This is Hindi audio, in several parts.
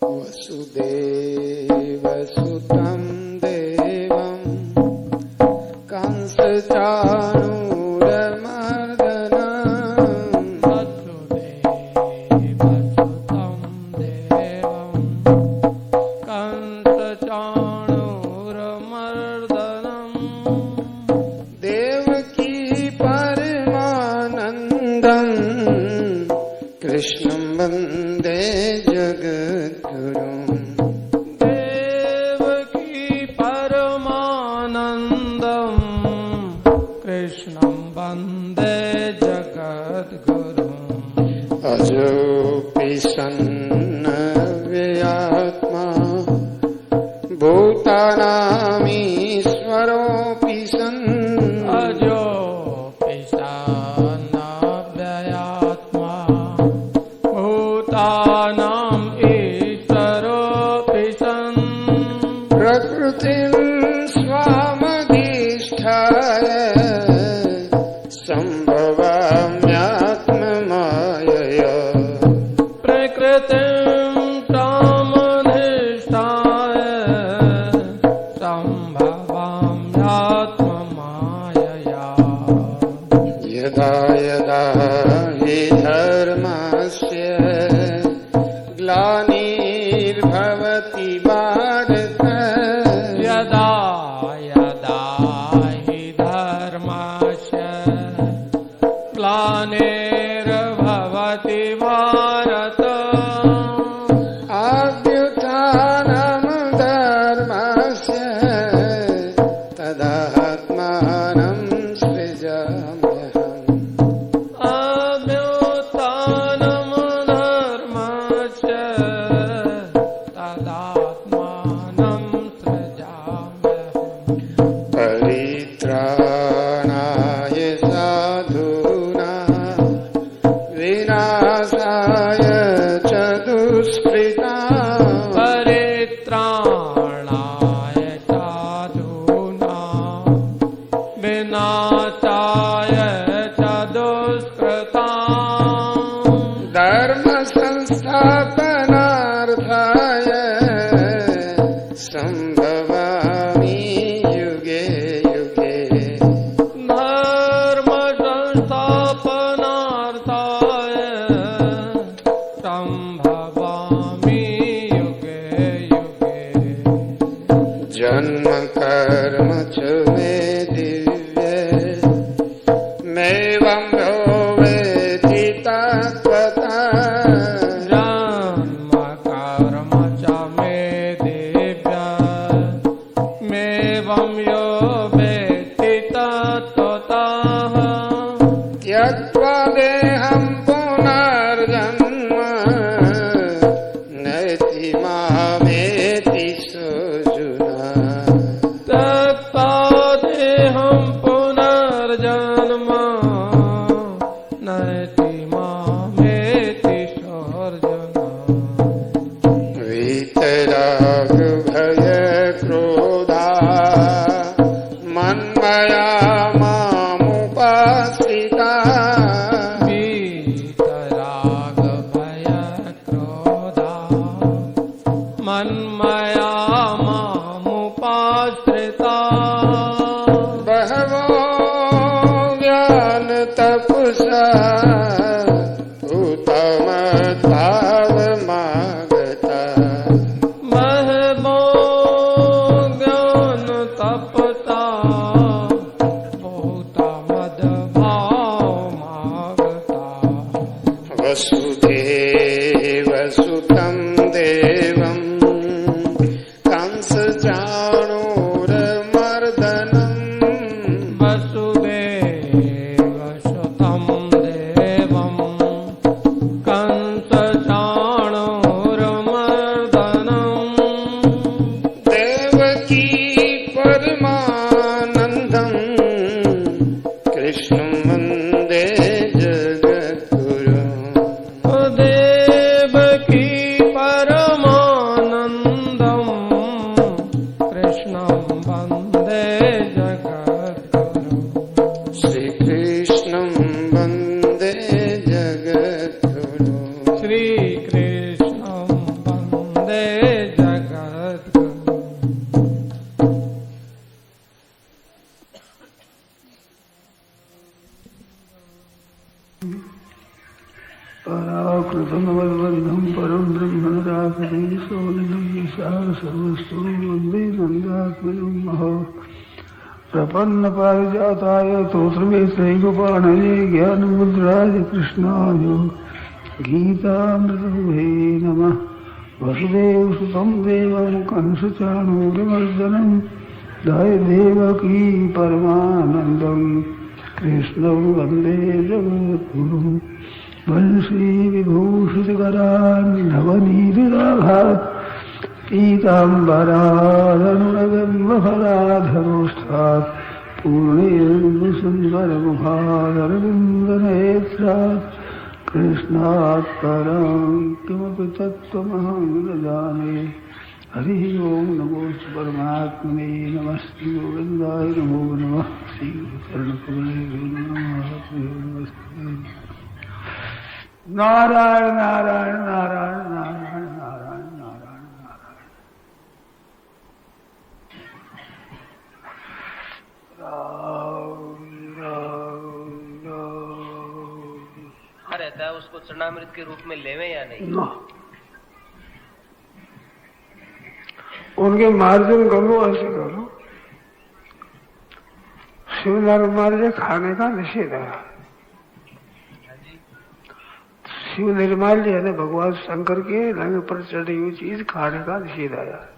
वसुदेवसुतं देवं कंसचाणूरमर्दनम् वसुदेवसुतं देवं कंसचाणूरमर्दनम् देवकी परमानन्दम् कृष्णं वन्दे जगद्गुरुम् देवकी परमानन्दम् कृष्णं वन्दे जगद्गुरुम् अजोऽपि सन्नव्ययात्मा भूतानामीश्वरोऽपि सन् अजोऽपि सन्नव्ययात्मा भूतानाम् ईश्वरोऽपि सन् प्रकृतिं स्वामधिष्ठाय सम्भवाम्यात्ममायया प्रकृतिं तामधिष्ठाय सम्भवाम्यात्ममायया यदा यदा हि धर्मस्य ग्लानिर्भवति भारत यदा यदा हि धर्मस्य ग्लानिर्भवति भारत अभ्युत्थानं धर्मस्य तदात्मानं सृजाम्यहम् अभ्युत्थानं धर्मस्य तदात्मानं सृजाम्यहम् परित्राणाय साधूनां विनाशाय च दुष्कृतां परित्राणाय साधूनां विनाशाय च दुष्कृतां धर्म संस्थापनार्थाय सम्भवामि युगे युगे धर्म संस्थापनार्थाय सम्भवामि युगे युगे जन्म कर्म च मे दिव्य मैवं यो वेति तत्त्वतः जन्म कर्म च मे दिव्यमेवं यो वेत्ति तत्त्वतः त्यक्त्वा देहं पुनर्जन्म नैति मामेति सोऽर्जुन त्यक्त्वा देहं पुनर्जन्म नैति मामेति सोऽर्जुन वीतराग भय क्रोधा मन्मया मामुपाश्रिता वीतराग भय क्रोधा मन्मया मामुपाश्रिता बहवो ज्ञान तपसा भूतमद्भावमागता महमो ज्ञान तपता भूतमद्भावमागता वसुदेवसुतं देवं कंसचाणूरमर्दनम् वसुदेवसुतं देवं कंसचाणूरमर्दनम् देवकी परमानन्दम् कृष्णं वन्दे जगद्गुरुम् देवकी ब्रह्मणरापदे सर्वस्तु वन्दे नन्दात्मनः प्रपन्न पारिजाताय तोत्रवेत्रैकपाणये ज्ञानमुद्राय कृष्णाय गीतामृतवे नमः। वसुदेवसुतं देवं कंसचाणूरमर्दनं देवकी परमानन्दं कृष्णं वन्दे जगद्गुरुं। वंशी विभूषितकरान् नवनीतिराघात् पीताम्बरादनुरगन्मफलाधरोष्ठात् पूर्णेन्दुसुन्दरमुखादरविन्दनेत्रात् कृष्णात् परं किमपि तत्त्वमहं न जाने। हरिः ओं नमो परमात्मने नमस्ते गोविन्दाय नमो नमः। श्रीचरणकमले नमः। नारायण नारायण नारायण नारायण नारायण नारायण नारायण। रहता है उसको चरणामृत के रूप में लेवे या नहीं? ना, उनके मार्जन करो, ऐसे करो। शिव निर्माल्य खाने का निषेध है। शिव निर्माल्य यानी भगवान शंकर के रंग पर चढ़ी हुई चीज खाने का निषेध आया।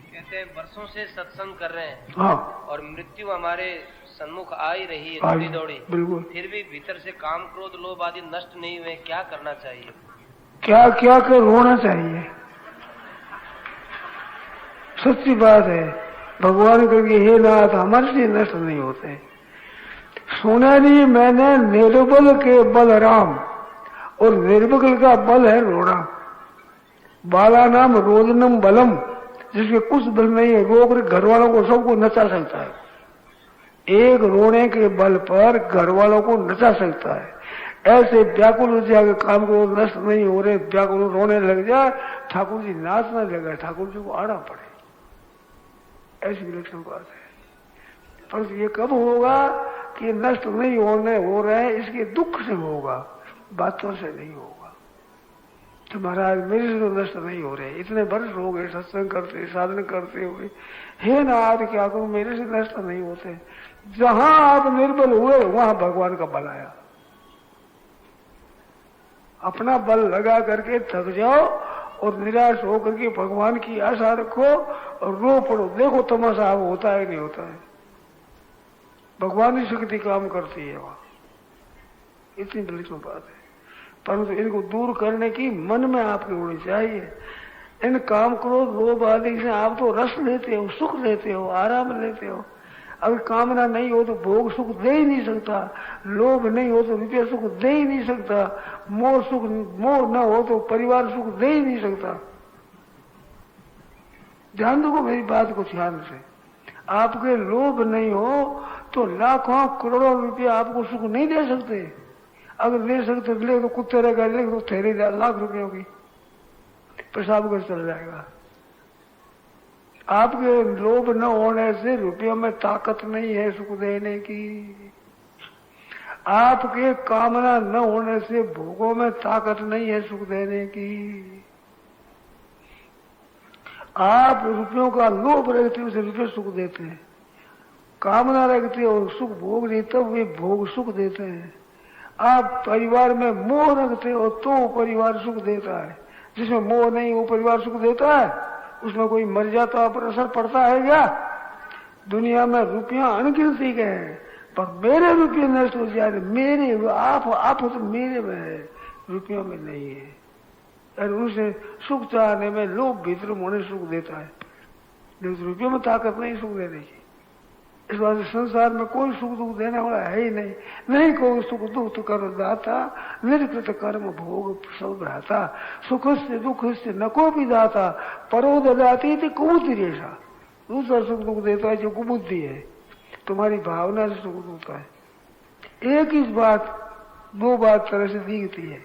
कहते हैं वर्षों से सत्संग कर रहे हैं, हाँ, और मृत्यु हमारे सन्मुख आ ही रही है दौड़ी दौड़ी, बिल्कुल। फिर भी भीतर से काम क्रोध लोभ आदि नष्ट नहीं हुए, क्या करना चाहिए? क्या क्या कर रोना चाहिए। सच्ची बात है। भगवान करके हे नाथ हमारे से नष्ट नहीं होते। सुना नहीं मैंने निर्बल के बल राम, और निर्बल का बल है रोना। बाला नाम रोदनम बलम, जिसके कुछ बल नहीं है, रोक घर वालों को सबको नचा सकता है। एक रोने के बल पर घर वालों को नचा सकता है। ऐसे व्याकुल हो जाए, काम को नष्ट नहीं हो रहे, व्याकुल रोने लग जाए, ठाकुर जी नाचने लगे, ठाकुर जी को आना पड़े। ऐसी विलक्षण बात है। पर ये कब होगा कि नष्ट नहीं हो रहे हैं, इसके दुख से होगा, बातों से नहीं होगा। तो महाराज मेरे से तो नष्ट नहीं हो रहे, इतने वर्ष हो गए सत्संग करते साधन करते हुए, हे नाथ क्या करूं, मेरे से नष्ट नहीं होते। जहां आप निर्बल हुए वहां भगवान का बल आया। अपना बल लगा करके थक जाओ और निराश होकर के भगवान की आशा रखो और रो पड़ो, देखो तमाशा अब होता है नहीं होता है। भगवान की शक्ति काम करती है वहां, इतनी विलक्षण बात है। परंतु इनको दूर करने की मन में आपकी होनी चाहिए। इन काम क्रोध लोभ आदि से आप तो रस लेते हो, सुख लेते हो, आराम लेते हो। अगर कामना नहीं हो तो भोग सुख दे ही नहीं सकता, लोभ नहीं हो तो रुपया सुख दे ही नहीं सकता, मोह न हो तो परिवार सुख दे ही नहीं सकता। ध्यान दो मेरी बात को ध्यान से। आपके लोभ नहीं हो तो लाखों करोड़ों रुपया आपको सुख नहीं दे सकते। अगर दे सकते ले तो कुत्ते रहेगा, ले तो थैली लाख रुपयों की पेशाब कर चल जाएगा। आपके लोभ न होने से रुपयों में ताकत नहीं है सुख देने की। आपके कामना न होने से भोगों में ताकत नहीं है सुख देने की। आप रुपयों का लोभ रखते हो, रुपये सुख देते हैं। कामना रखते हो, सुख भोग नहीं, तब वे भोग सुख देते हैं। आप परिवार में मोह रखते हो तो परिवार सुख देता है। जिसमें मोह नहीं वो परिवार सुख देता है? उसमें कोई मर जाता है पर असर पड़ता है क्या? दुनिया में रुपया अनगिनती के हैं, पर मेरे रुपये नष्ट हो जाए, मेरे आप तो मेरे में है, रुपयों में नहीं है। और उनसे सुख चाहने में लोभ भीतर होने सुख देता है, लेकिन रुपयों में ताकत नहीं सुख देने की। इस बात संसार में कोई सुख दुख देने वाला है ही नहीं। नहीं कोई सुख दुख कर दाता, निर्कृत कर्म भोग सब रहता, सुख से दुख से न को भी दाता, परो ददाती थी कुबुद्धि रेशा। दूसरा सुख दुख देता है जो कुबुद्धि है, तुम्हारी भावना से सुख होता है। एक ही बात दो बात तरह से दिखती है,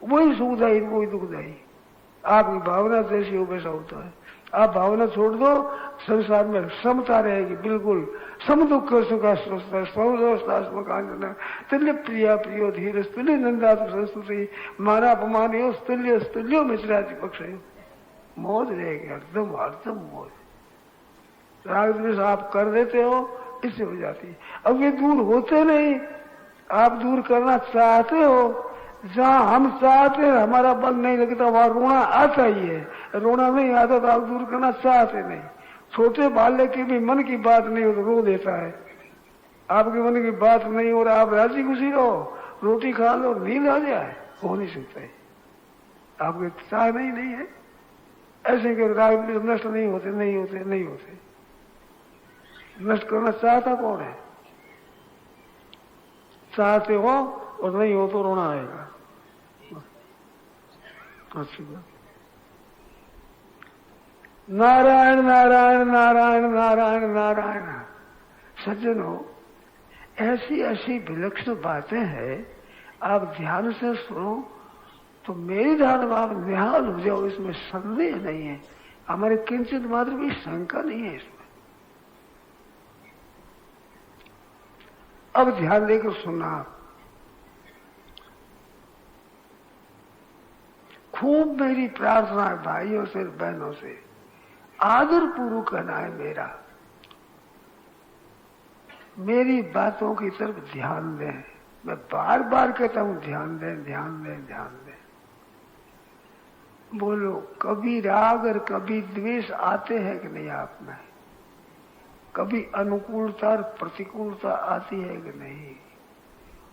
वही सुखदायी वही दुखदायी। आपकी भावना जैसी हो वैसा होता है। आप भावना छोड़ दो, संसार में समता रहेगी, बिल्कुल सम दुख सुखा तुल्य प्रिया प्रियो धीर तुल्य नंदा संस्तुति मारा अपमान स्तुल्य स्तुल्यो मिश्रादि पक्ष मौज रहेगी, हरदम हरदम मौज। राग द्वेष आप कर देते हो, इससे हो जाती। अब ये दूर होते नहीं, आप दूर करना चाहते हो, जहाँ हम चाहते हैं हमारा बल नहीं लगता वहां रोना आता ही है, रोना नहीं आता तो आप दूर करना चाहते नहीं। छोटे बालक के भी मन की बात नहीं हो तो रो देता है, आपके मन की बात नहीं हो रहा, आप राजी खुशी रहो, रोटी खा लो, नींद आ जाए, हो नहीं सकता है, आपके चाह नहीं है। ऐसे के राग नष्ट नहीं होते, नहीं होते, नहीं होते। नष्ट करना चाहता कौन है? चाहते हो और नहीं हो तो रोना आएगा। अच्छी बात। नारायण नारायण नारायण नारायण नारायण। सज्जनों, ऐसी ऐसी विलक्षण बातें हैं, आप ध्यान से सुनो तो मेरी ध्यान में आप निहाल हो जाओ, इसमें संदेह नहीं है, हमारे किंचित मात्र भी शंका नहीं है इसमें। अब ध्यान देकर सुनना, खूब मेरी प्रार्थना है भाइयों से बहनों से, आदर पूर्वक कहना है मेरा, मेरी बातों की तरफ ध्यान दें। मैं बार बार कहता हूं ध्यान दें, ध्यान दें, ध्यान दें। बोलो, कभी राग और कभी द्वेष आते हैं कि नहीं आप में? कभी अनुकूलता और प्रतिकूलता आती है कि नहीं?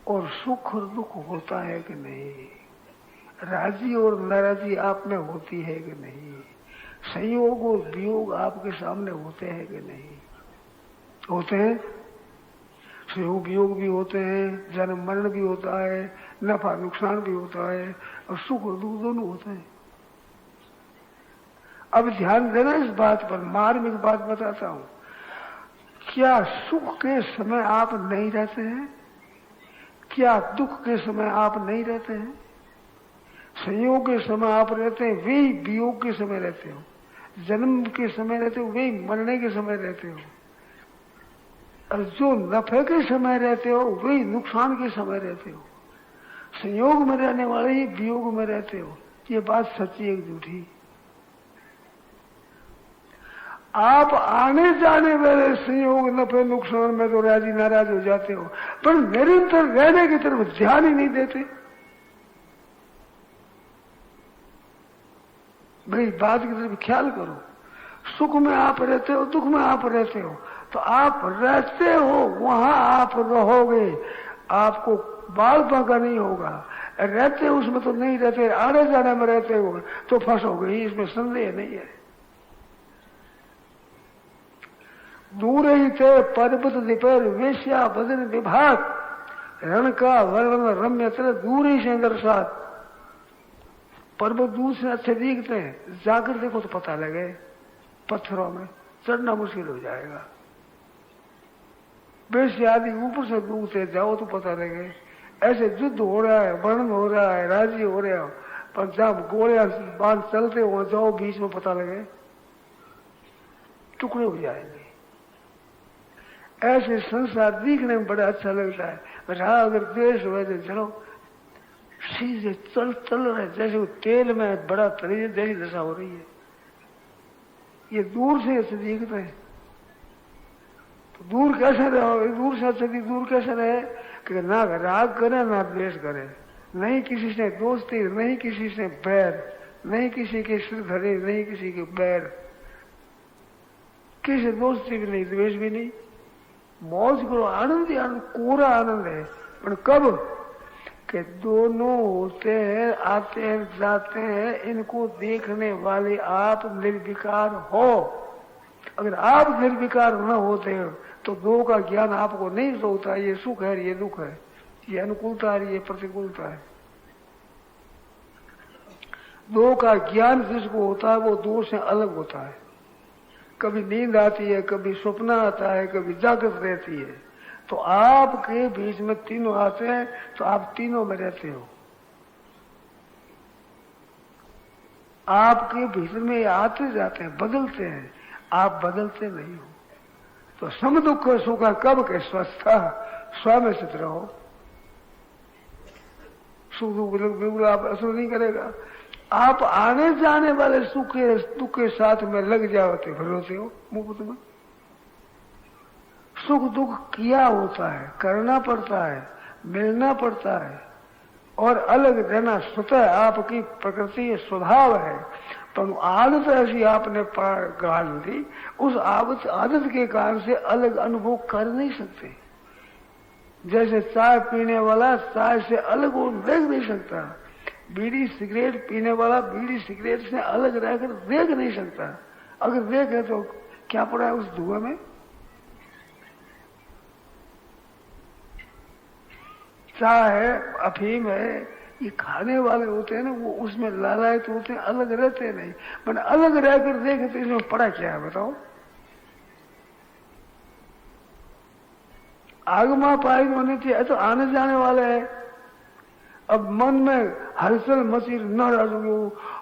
और सुख और दुख होता है कि नहीं? राजी और नाराजी आप में होती है कि नहीं? संयोग और वियोग आपके सामने होते हैं कि नहीं? होते हैं। संयोग वियोग भी होते हैं, जन्म मरण भी होता है, नफा नुकसान भी होता है, और सुख और दुख दोनों होते हैं। अब ध्यान देना इस बात पर, मार्मिक बात बताता हूं। क्या सुख के समय आप नहीं रहते हैं? क्या दुख के समय आप नहीं रहते हैं? संयोग के समय आप रहते हैं, वे वियोग के समय रहते हो। जन्म के समय रहते हो, वे मरने के समय रहते हो। और जो नफे के समय रहते हो, वे नुकसान के समय रहते हो। संयोग में रहने वाले ही वियोग में रहते हो। ये बात सच्ची है झूठी? आप आने जाने वाले संयोग नफे नुकसान में तो राजी नाराज हो जाते हो, पर निरंतर रहने की तरफ ध्यान ही नहीं देते। मेरी बात की तरफ ख्याल करो। सुख में आप रहते हो, दुख में आप रहते हो, तो आप रहते हो वहां आप रहोगे, आपको बाल बांका नहीं होगा। रहते हो उसमें तो नहीं रहते, आने जाने में रहते हो तो फंसोगे, इसमें संदेह नहीं है। दूर ही थे पर्वत दिपर वेश्या भजन विभाग, रण का वर्णन रम्य तरह दूर ही से दर्शात। पर्वत दूर से अच्छे दिखते हैं, जाकर देखो तो पता लगे, पत्थरों में चढ़ना मुश्किल हो जाएगा। वेश्या आदि ऊपर से दूरते जाओ तो पता लगे। ऐसे युद्ध हो रहा है, वर्णन हो रहा है, राजी हो रहे हो, पर जब गोलियां बांध चलते हो जाओ बीच में पता लगे, टुकड़े हो जाएंगे। ऐसे संसार दिखने में बड़ा अच्छा लगता है, राग और द्वेष वैसे चलो सीधे चल रहे, जैसे वो तेल में बड़ा तरीके जैसी दशा हो रही है। ये दूर से ऐसे दिखते हैं, तो दूर कैसे रहो? दूर से अच्छे दूर कैसे रहे कि ना राग करे ना द्वेष करे, नहीं किसी से दोस्ती, नहीं किसी से बैर, नहीं किसी के सिर धरे, नहीं किसी के बैर, किसी दोस्ती भी नहीं, द्वेष भी नहीं। मौज करो, आनंद ही आनंद, पूरा आनंद है। पर कब कि दोनों होते हैं, आते हैं जाते हैं, इनको देखने वाले आप निर्विकार हो। अगर आप निर्विकार न होते हो तो दो का ज्ञान आपको नहीं होता। ये सुख है, ये दुख है, ये अनुकूलता है, ये प्रतिकूलता है। दो का ज्ञान जिसको होता है वो दो से अलग होता है। कभी नींद आती है, कभी सपना आता है, कभी जागृत रहती है। तो आपके बीच में तीनों आते हैं, तो आप तीनों में रहते हो। आपके भीतर में ये आते जाते हैं, बदलते हैं, आप बदलते नहीं हो। तो सम दुख सुख कब के स्वस्था स्वयं स्थित रहो। सुख दुख बिल्कुल आप असर नहीं करेगा। आप आने जाने वाले सुख के दुख के साथ में लग जाते भरोसे हो मुफ्त में। सुख दुख किया होता है, करना पड़ता है, मिलना पड़ता है, और अलग रहना स्वतः आपकी प्रकृति स्वभाव है। पर आदत ऐसी आपने गाड़ दी, उस आदत के कारण से अलग अनुभव कर नहीं सकते। जैसे चाय पीने वाला चाय से अलग वो देख नहीं सकता, बीड़ी सिगरेट पीने वाला बीड़ी सिगरेट से अलग रहकर देख नहीं सकता। अगर देखे तो क्या पड़ा है उस धुआं में? चाय है, अफीम है, ये खाने वाले होते हैं ना, वो उसमें लालायत होते हैं, अलग रहते नहीं। मैंने अलग रहकर देखे तो इसमें पड़ा क्या है बताओ? आगमा पाई होनी थी, तो आने जाने वाले है। अब मन में हलचल मची न रहो,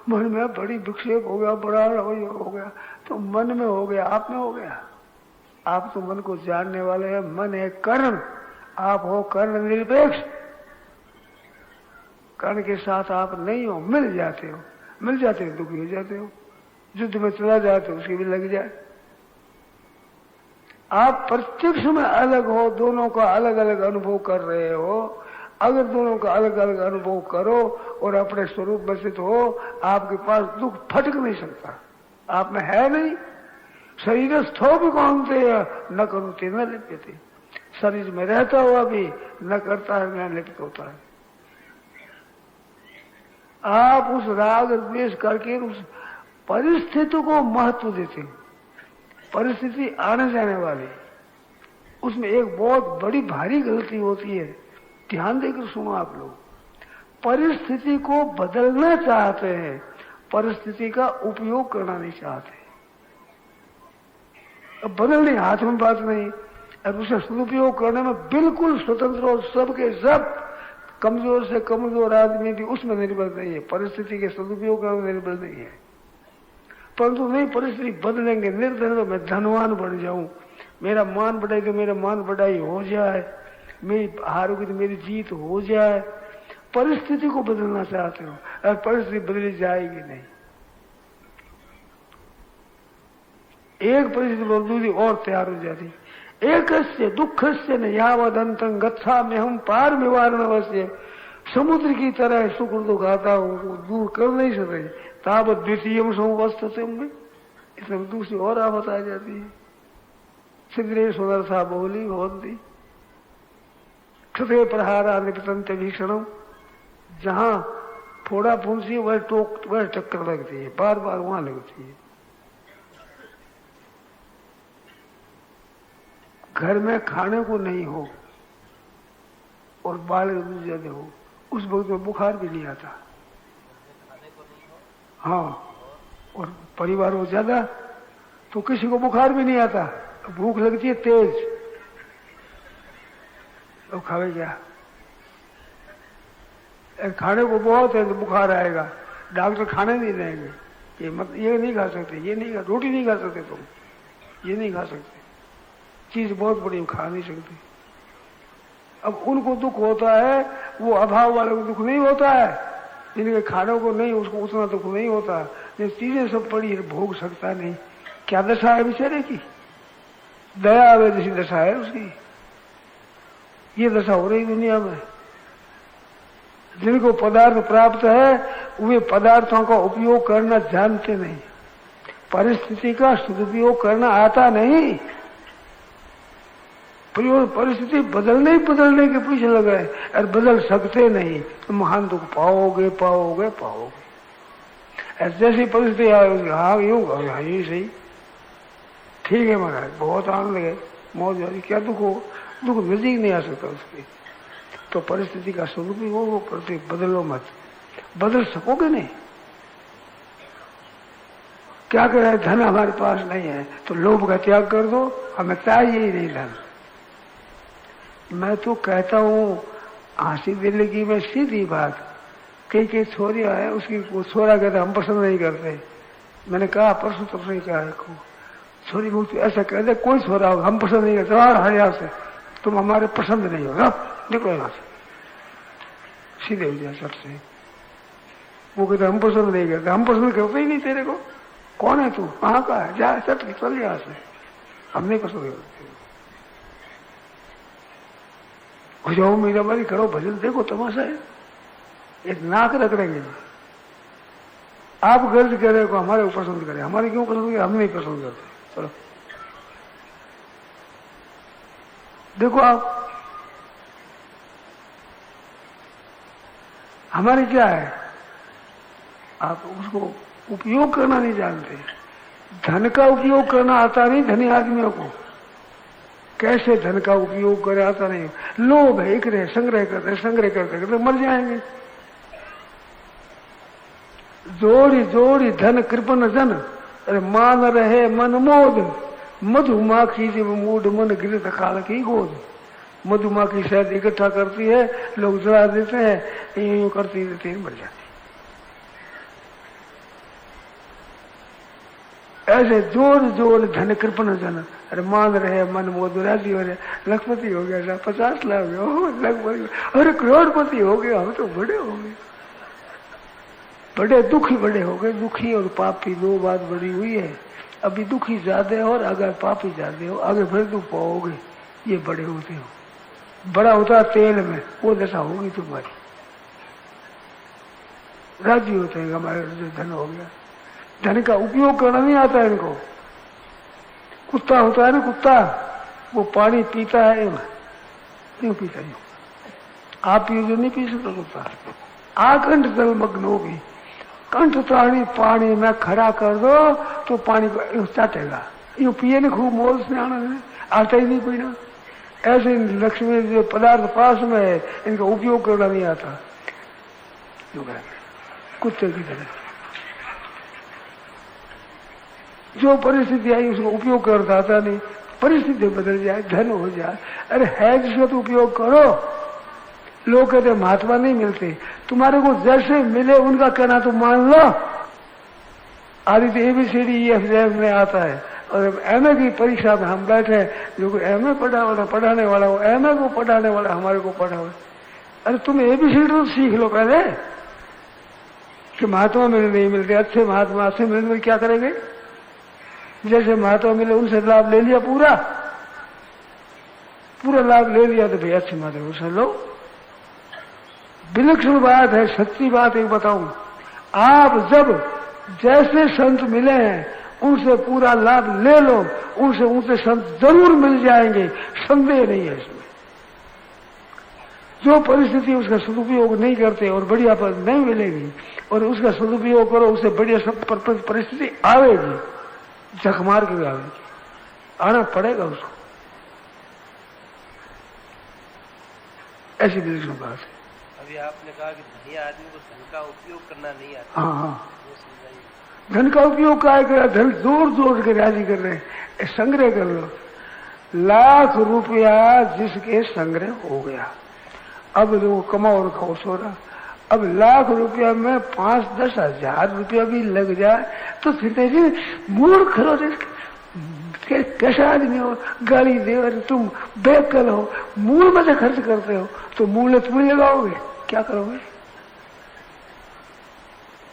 मन में बड़ी विक्षेप हो गया, बड़ा रवैया हो गया, तो मन में हो गया, आप में हो गया। आप तो मन को जानने वाले हैं, मन है कर्ण, आप हो कर्ण निरपेक्ष। कर्ण के साथ आप नहीं हो, मिल जाते हो, मिल जाते हो दुखी हो जाते हो, युद्ध में चला जाते हो उसकी भी लग जाए। आप प्रत्यक्ष में अलग हो, दोनों का अलग अलग अनुभव कर रहे हो। अगर दोनों का अलग अलग अनुभव करो और अपने स्वरूप में स्थित हो, आपके पास दुख फटक नहीं सकता, आप में है नहीं। शरीर स्थो भी कौन थे न करूते न लिप्यते, शरीर में रहता हुआ भी न करता है न लिप्त होता है। आप उस राग द्वेष करके उस परिस्थिति को महत्व देते हैं। परिस्थिति आने जाने वाली, उसमें एक बहुत बड़ी भारी गलती होती है, ध्यान देकर सुनो आप लोग। परिस्थिति को बदलना चाहते हैं, परिस्थिति का उपयोग करना नहीं चाहते। अब बदलने हाथ में बात नहीं, अब उसे सदुपयोग करने में बिल्कुल स्वतंत्र और सबके सब कमजोर से कमजोर आदमी भी उसमें निर्भर नहीं है, परिस्थिति के सदुपयोग करने में निर्भर नहीं है। परंतु नहीं, परिस्थिति बदलेंगे, निर्धन तो मैं धनवान बन जाऊं, मेरा मान बढ़ाई तो मेरा मान बढ़ाई हो जाए, मेरी हार होगी तो मेरी जीत हो जाए। परिस्थिति को बदलना चाहते हो, और परिस्थिति बदली जाएगी नहीं। एक परिस्थिति बोल दूसरी और तैयार हो जाती। एक दुख से न यावदंतं गच्छामि हम पार निवारण अवश्य। समुद्र की तरह सुख दुख आता हो, दूर कर नहीं सकते। तावत द्वितीय समवस्थते में, इसमें दूसरी और आफत आ जाती है। सिद्रे सुदर्शा बहुली भवंती क्षते प्रहारा निपतंत भीषणम, जहां फोड़ा फूंसी वह टोक वह टक्कर लगती है, बार बार वहां लगती है। घर में खाने को नहीं हो और बाल ज्यादा हो, उस वक्त में बुखार भी नहीं आता। हाँ, और परिवार हो ज्यादा तो किसी को बुखार भी नहीं आता, भूख लगती है तेज, तो खावे क्या? खाने को बहुत है तो बुखार आएगा, डॉक्टर खाने नहीं देंगे, ये नहीं खा सकते, ये नहीं खा, रोटी नहीं खा सकते तुम, ये नहीं खा सकते, चीज बहुत बड़ी खा नहीं सकती। अब उनको दुख होता है, वो अभाव वाले को दुख नहीं होता है, जिनके खाने को नहीं उसको उतना दुख नहीं होता। ये चीजें सब पड़ी है, भोग सकता नहीं। क्या दशा है बेचारे की? दया आवे जैसी दशा है उसकी। ये दशा हो रही दुनिया में। जिनको पदार्थ प्राप्त है वे पदार्थों का उपयोग करना जानते नहीं, परिस्थिति का सदुपयोग करना आता नहीं। परिस्थिति बदलने के पीछे लगे और बदल सकते नहीं, तो महान दुख पाओगे पाओगे पाओगे। जैसी परिस्थिति आएगी, हाँ यूं हाँ ये सही, ठीक है महाराज, बहुत आनंद लगे, मौज वाली, क्या दुख हो? दुख नजदीक नहीं आ सकता उसकी। तो परिस्थिति का सदुपयोग हो, प्रति बदलो मत, बदल सकोगे नहीं। क्या करें? धन हमारे पास नहीं है तो लोभ का त्याग कर दो, हमें चाहिए ही नहीं धन। मैं तो कहता हूं हंसी दिल की में सीधी बात, कई छोरियां है, उसकी वो छोरा कहते हम पसंद नहीं करते। मैंने कहा परसों तो नहीं कहा है, छोरी बोलती ऐसा कहते कोई छोरा होगा हम पसंद नहीं करते, और यहाँ से तुम हमारे पसंद नहीं हो, निकलो यहाँ से, सीधे हो जाए सबसे। वो कहते हम पसंद नहीं करते, हम पसंद करते ही नहीं तेरे को, कौन है तू, कहाँ का है, जा चल यहाँ से, हम नहीं पसंद करते। जाओ मीरा बारी करो भजन, देखो तमाशा है, एक नाक रख देंगे। आप गर्ज करे को हमारे को पसंद करे, हमारे क्यों पसंद करे, हम नहीं पसंद करते। चलो देखो आप हमारे क्या है, आप उसको उपयोग करना नहीं जानते। धन का उपयोग करना आता नहीं धनी आदमियों को, कैसे धन का उपयोग करे आता नहीं। लोभ है, एक रहे संग्रह करते मर जाएंगे। जोड़ी जोड़ी धन कृपन जन, अरे मान रहे मन मोद, मधुमाखी जब मूड मन गिरत खाल की गोद। मधुमाखी शहद इकट्ठा करती है, लोग जला देते हैं, यूं करती रहती है, मर जाती। ऐसे जोर जोर धन कृपन जन, अरे मान रहे मन मोद, राजी हो रहे, लखपति हो गया, 50 लाख लगभग, अरे करोड़पति हो गया, हम तो बड़े हो गए, बड़े दुखी बड़े हो गए। दुखी और पापी दो बात बड़ी हुई है। अभी दुखी ज्यादा है और अगर पापी ज्यादा हो, आगे फिर दुख पाओगे, ये बड़े होते हो। बड़ा होता है तेल में, वो दशा होगी तुम्हारी। राजी होते हैं हमारे धन हो गया, धन का उपयोग करना नहीं आता है इनको। कुत्ता होता है ना, कुत्ता वो पानी पीता है, यूं पीता यूं, आप यूं नहीं पी सकते। कुत्ता आकंठ जल मग्न होगी, कंठ ताणी पानी में खड़ा कर दो तो पानी को चाटेगा, यूं पिए न खूब मौज से, आना आता ही नहीं पीना। ऐसे लक्ष्मी जो पदार्थ पास में है, इनका उपयोग करना नहीं आता, कुत्ते की तरह। जो परिस्थिति आई उसको उपयोग करता था नहीं, परिस्थिति बदल जाए, धन हो जाए, अरे है जिसका तो उपयोग करो। लोग कहते महात्मा नहीं मिलते, तुम्हारे को जैसे मिले उनका कहना तो मान लो। आदि तो ABCD EF में आता है, और MA की परीक्षा में हम बैठे, जो कोई MA पढ़ाने वाला हो, MA को पढ़ाने वाला हमारे को पढ़ा हो। अरे तुम ABCD तो सीख लो पहले, कि महात्मा मिले नहीं मिलते, अच्छे महात्मा से मिलने क्या करेंगे। जैसे महात्मा मिले उनसे लाभ ले लिया, पूरा लाभ ले लिया, तो भाई अच्छे महात्मा उसे लो। विलक्षण बात है, सच्ची बात एक बताऊं, आप जब जैसे संत मिले हैं उनसे पूरा लाभ ले लो, उनसे संत जरूर मिल जाएंगे, संदेह नहीं है इसमें। जो परिस्थिति उसका सदुपयोग नहीं करते और बढ़िया पद नहीं मिलेगी, और उसका सदुपयोग करो, उससे बढ़िया परिस्थिति आवेगी, झक मार के आवेगी, आना पड़ेगा उसको। ऐसी विलक्षण बात है। अभी आपने कहा कि धनी आदमी को धन का उपयोग करना नहीं आता। हाँ, धन का उपयोग क्या करा, धन जोर जोर के राजी कर रहे हैं, संग्रह कर लो। लाख रुपया जिसके संग्रह हो गया, अब वो कमाओ और खाओ सो रहा। अब लाख रुपया में 5-10 हजार रुपया भी लग जाए तो फिर मूर्ख हो, कैसा आदमी हो, गाली दे, और तुम बेकल हो, मूल में से खर्च करते हो, तो मूल तुम लगाओगे, क्या करोगे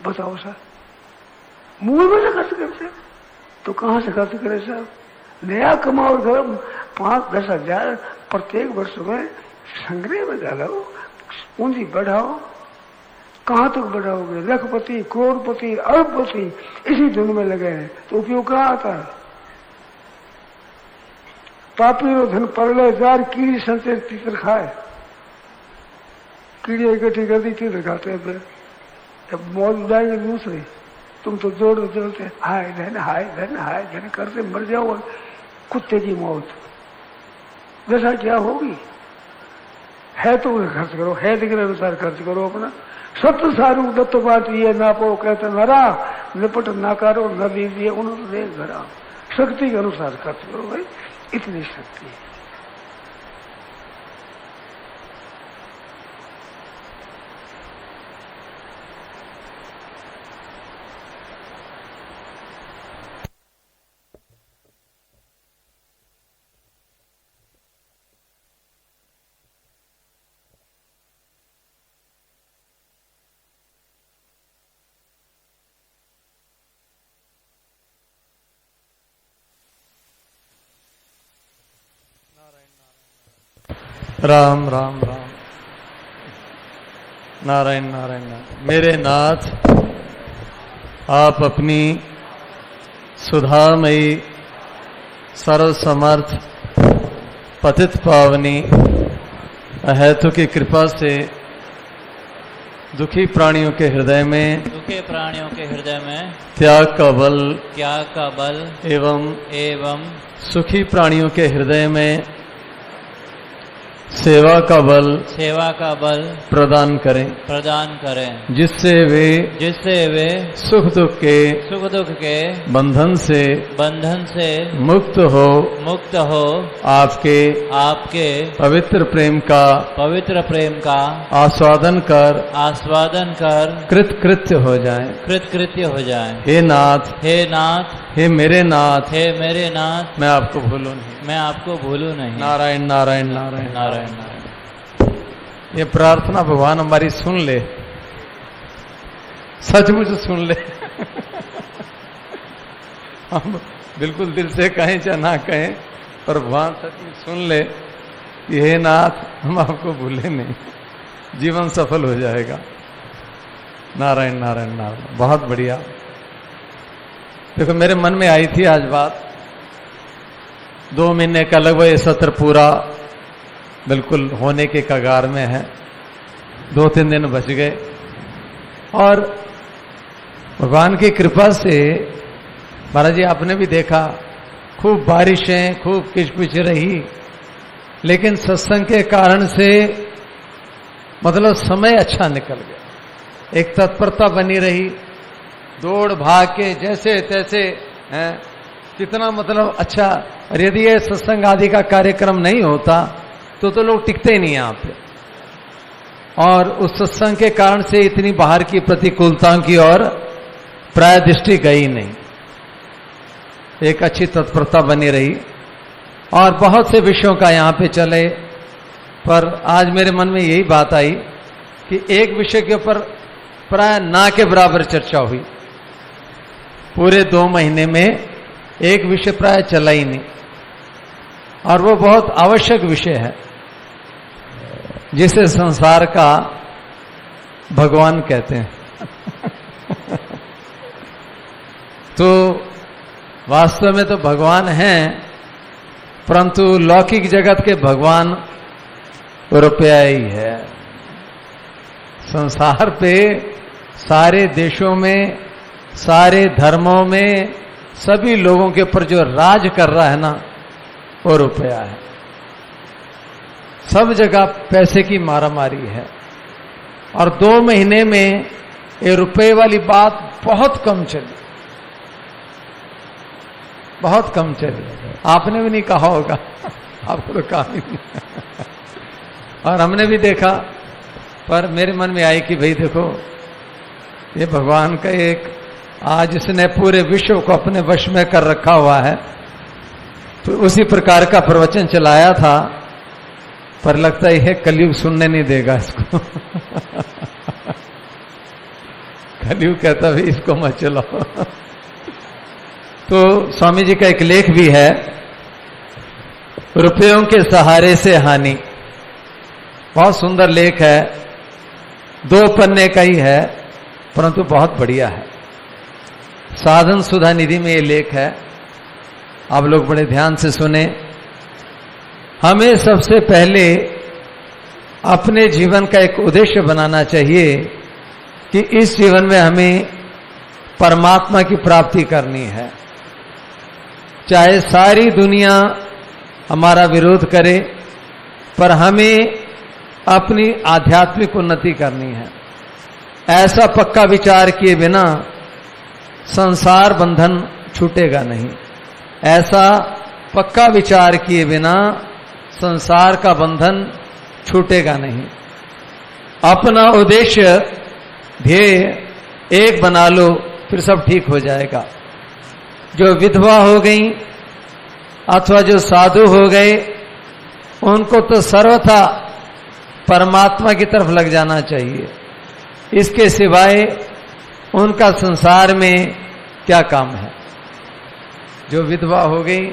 बताओ सर। मूल में से खर्च करते हो तो कहां से खर्च करे सर। नया कमाओ करो, 5-10 हजार प्रत्येक वर्ष में संग्रह में डालो, पूंजी बढ़ाओ। कहां तक बढ़ाओगे, लखपति करोड़पति अरबपति इसी धुन में लगे हैं, तो उपयोग कहां आता है। पापी रो धन परले जार, कीड़ी संचय तीतर खाए, कीड़ी इकट्ठी कर दी, तीतर खाते हैं। फिर मौत उड़ाएंगे दूसरे, तुम तो जोड़ते हाय धन हाय धन हाय धन करते मर जाओ, कुत्ते की मौत। जैसा क्या होगी, है तो उसे खर्च करो, है दिख अनुसार खर्च करो अपना। सत्य सारू दत्त बात ये ना पो कहते नरा, निपट ना करो न दीजिए उन्होंने घरा। शक्ति के अनुसार खर्च करो भाई, इतनी शक्ति है। राम राम राम। नारायण नारायण नारायण। मेरे नाथ, आप अपनी सुधामयी सर्व समर्थ पतित पावनी अहेतु की कृपा से दुखी प्राणियों के हृदय में त्याग का बल एवं सुखी प्राणियों के हृदय में सेवा का बल प्रदान करें, जिससे वे सुख दुख के बंधन से मुक्त हो आपके पवित्र प्रेम का आस्वादन कर कृतकृत्य हो जाएं। हे नाथ, हे मेरे नाथ, मैं आपको भूलूं नहीं। नारायण नारायण नारायण नारायण। ये प्रार्थना भगवान हमारी सुन ले, सचमुच सुन ले। हम बिल्कुल दिल से कहें चाहे ना कहें, पर भगवान सचमुच सुन ले कि हे नाथ, हम आपको भूले नहीं, जीवन सफल हो जाएगा। नारायण नारायण नारायण। बहुत बढ़िया। देखो, मेरे मन में आई थी आज बात। 2 महीने का लगभग ये सत्र पूरा बिल्कुल होने के कगार में है। 2-3 दिन बच गए और भगवान की कृपा से महाराज जी आपने भी देखा, खूब बारिशें, खूब किचपिच रही, लेकिन सत्संग के कारण से मतलब समय अच्छा निकल गया। एक तत्परता बनी रही, दौड़ भाग के जैसे तैसे हैं, कितना मतलब अच्छा। और यदि ये सत्संग आदि का कार्यक्रम नहीं होता तो लोग टिकते ही नहीं यहाँ पे। और उस सत्संग के कारण से इतनी बाहर की प्रतिकूलताओं की ओर प्राय दृष्टि गई नहीं, एक अच्छी तत्परता बनी रही और बहुत से विषयों का यहाँ पे चले। पर आज मेरे मन में यही बात आई कि एक विषय के ऊपर प्राय ना के बराबर चर्चा हुई। पूरे 2 महीने में एक विषय प्राय चला ही नहीं, और वो बहुत आवश्यक विषय है, जिसे संसार का भगवान कहते हैं। तो वास्तव में तो भगवान हैं, परंतु लौकिक जगत के भगवान रुपया ही है। संसार पे सारे देशों में, सारे धर्मों में, सभी लोगों के ऊपर जो राज कर रहा है ना, वो रुपया है। सब जगह पैसे की मारामारी है। और 2 महीने में ये रुपए वाली बात बहुत कम चली, बहुत कम चली। आपने भी नहीं कहा होगा, आपको तो कहा ही नहीं। और हमने भी देखा, पर मेरे मन में आई कि भाई देखो, ये भगवान का एक, आज इसने पूरे विश्व को अपने वश में कर रखा हुआ है, तो उसी प्रकार का प्रवचन चलाया था। पर लगता है कलयुग सुनने नहीं देगा इसको। कलयुग कहता भाई इसको मत चलाओ। तो स्वामी जी का एक लेख भी है, रुपयों के सहारे से हानि। बहुत सुंदर लेख है, 2 पन्ने का ही है, परंतु बहुत बढ़िया है। साधन सुधा निधि में ये लेख है, आप लोग बड़े ध्यान से सुने। हमें सबसे पहले अपने जीवन का एक उद्देश्य बनाना चाहिए कि इस जीवन में हमें परमात्मा की प्राप्ति करनी है। चाहे सारी दुनिया हमारा विरोध करे, पर हमें अपनी आध्यात्मिक उन्नति करनी है। ऐसा पक्का विचार किए बिना संसार बंधन छूटेगा नहीं। ऐसा पक्का विचार किए बिना संसार का बंधन छूटेगा नहीं। अपना उद्देश्य, ध्येय एक बना लो, फिर सब ठीक हो जाएगा। जो विधवा हो गई अथवा जो साधु हो गए, उनको तो सर्वथा परमात्मा की तरफ लग जाना चाहिए। इसके सिवाय उनका संसार में क्या काम है। जो विधवा हो गई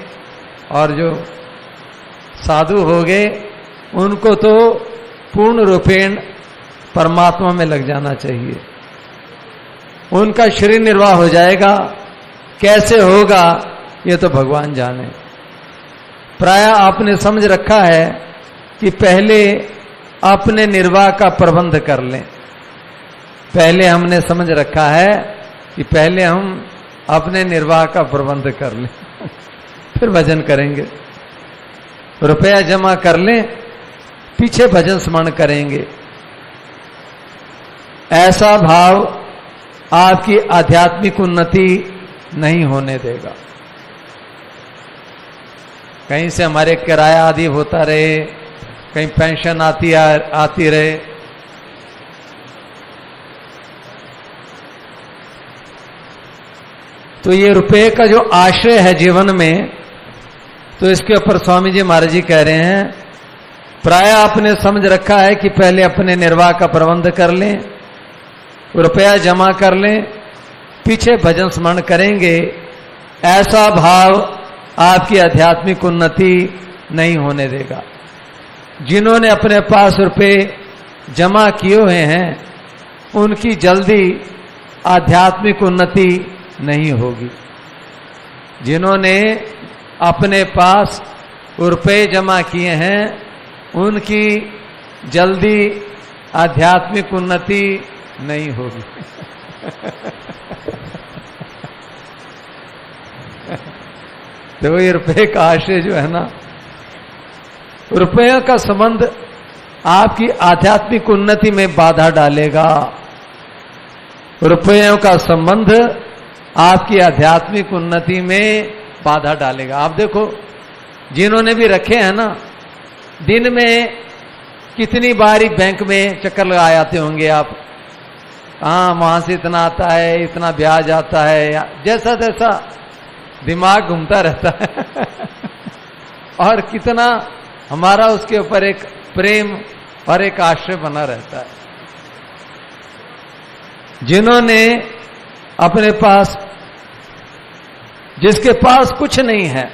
और जो साधु हो गए, उनको तो पूर्ण रूपेण परमात्मा में लग जाना चाहिए। उनका शरीर निर्वाह हो जाएगा, कैसे होगा ये तो भगवान जाने। प्राय आपने समझ रखा है कि पहले अपने निर्वाह का प्रबंध कर लें। पहले हमने समझ रखा है कि पहले हम अपने निर्वाह का प्रबंध कर लें, फिर भजन करेंगे। रुपया जमा कर लें, पीछे भजन स्मरण करेंगे। ऐसा भाव आपकी आध्यात्मिक उन्नति नहीं होने देगा। कहीं से हमारे किराया आदि होता रहे, कहीं पेंशन आती रहे, तो ये रुपए का जो आश्रय है जीवन में, तो इसके ऊपर स्वामी जी महाराज जी कह रहे हैं, प्राय आपने समझ रखा है कि पहले अपने निर्वाह का प्रबंध कर लें, रुपया जमा कर लें, पीछे भजन स्मरण करेंगे। ऐसा भाव आपकी आध्यात्मिक उन्नति नहीं होने देगा। जिन्होंने अपने पास रुपए जमा किए हुए हैं, उनकी जल्दी आध्यात्मिक उन्नति नहीं होगी। जिन्होंने अपने पास रुपए जमा किए हैं, उनकी जल्दी आध्यात्मिक उन्नति नहीं होगी। देखो ये रुपए का आशय जो है ना, रुपये का संबंध आपकी आध्यात्मिक उन्नति में बाधा डालेगा। रुपयों का संबंध आपकी आध्यात्मिक उन्नति में बाधा डालेगा। आप देखो जिन्होंने भी रखे हैं ना, दिन में कितनी बारी बैंक में चक्कर लगा आते होंगे आप। हाँ, वहां से इतना आता है, इतना ब्याज आता है, जैसा तैसा दिमाग घूमता रहता है। और कितना हमारा उसके ऊपर एक प्रेम और एक आश्रय बना रहता है। जिन्होंने अपने पास, जिसके पास कुछ नहीं है,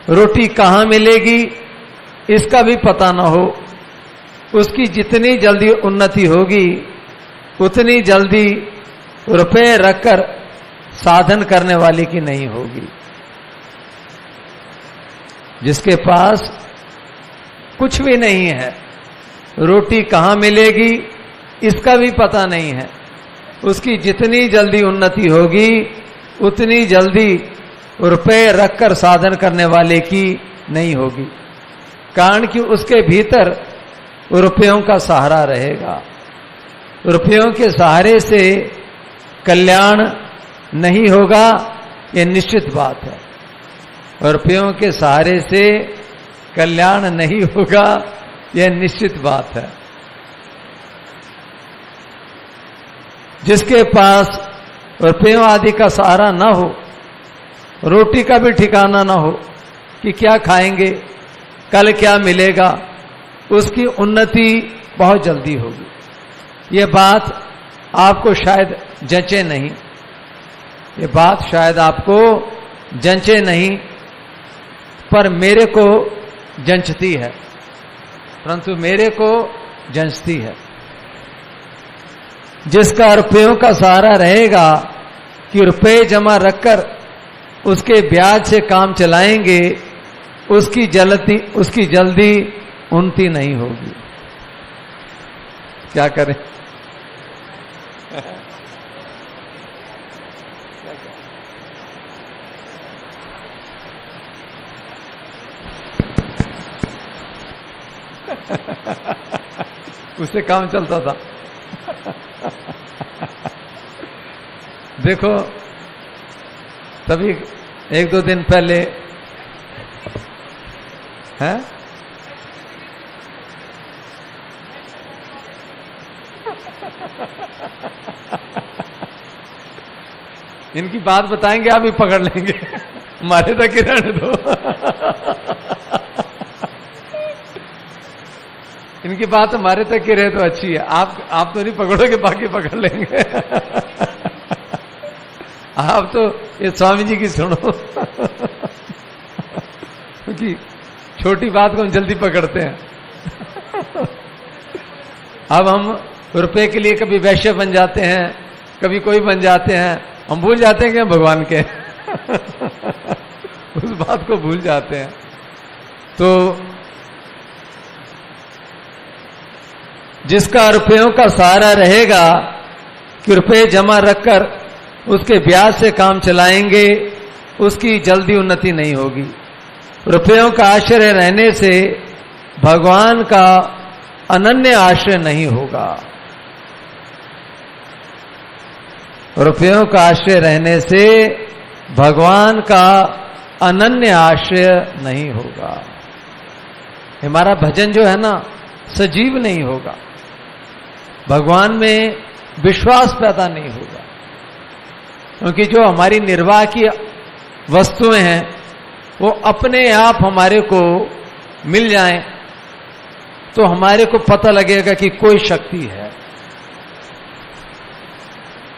रोटी कहां मिलेगी इसका भी पता ना हो, उसकी जितनी जल्दी उन्नति होगी उतनी जल्दी रुपए रखकर साधन करने वाले की नहीं होगी। जिसके पास कुछ भी नहीं है, रोटी कहां मिलेगी इसका भी पता नहीं है, उसकी जितनी जल्दी उन्नति होगी उतनी जल्दी रुपए रखकर साधन करने वाले की नहीं होगी। कारण कि उसके भीतर रुपयों का सहारा रहेगा। रुपयों के सहारे से कल्याण नहीं होगा, यह निश्चित बात है। रुपयों के सहारे से कल्याण नहीं होगा, यह निश्चित बात है। जिसके पास रुपयों आदि का सहारा ना हो, रोटी का भी ठिकाना ना हो कि क्या खाएंगे, कल क्या मिलेगा, उसकी उन्नति बहुत जल्दी होगी। ये बात आपको शायद जंचे नहीं, ये बात शायद आपको जंचे नहीं, पर मेरे को जंचती है, परंतु मेरे को जंचती है। जिसका रुपयों का सहारा रहेगा कि रुपए जमा रखकर उसके ब्याज से काम चलाएंगे, उसकी जल्दी उन्नति नहीं होगी। क्या करें? उससे काम चलता था। देखो तभी एक दो दिन पहले है, इनकी बात बताएंगे, आप भी पकड़ लेंगे। हमारे तक ही रहने दो। इनकी बात हमारे तक ही रहे तो अच्छी है। आप तो नहीं पकड़ोगे, बाकी पकड़ लेंगे। आप तो ये स्वामी जी की सुनो, क्योंकि छोटी बात को हम जल्दी पकड़ते हैं। अब हम रुपए के लिए कभी वैश्य बन जाते हैं, कभी कोई बन जाते हैं, हम भूल जाते हैं कि हम भगवान के उस बात को भूल जाते हैं। तो जिसका रुपयों का सहारा रहेगा कि रुपए जमा रखकर उसके ब्याज से काम चलाएंगे, उसकी जल्दी उन्नति नहीं होगी। रुपयों का आश्रय रहने से भगवान का अनन्य आश्रय नहीं होगा। रुपयों का आश्रय रहने से भगवान का अनन्य आश्रय नहीं होगा। हमारा भजन जो है ना सजीव नहीं होगा, भगवान में विश्वास पैदा नहीं होगा, क्योंकि जो हमारी निर्वाह की वस्तुएं हैं वो अपने आप हमारे को मिल जाएं तो हमारे को पता लगेगा कि कोई शक्ति है,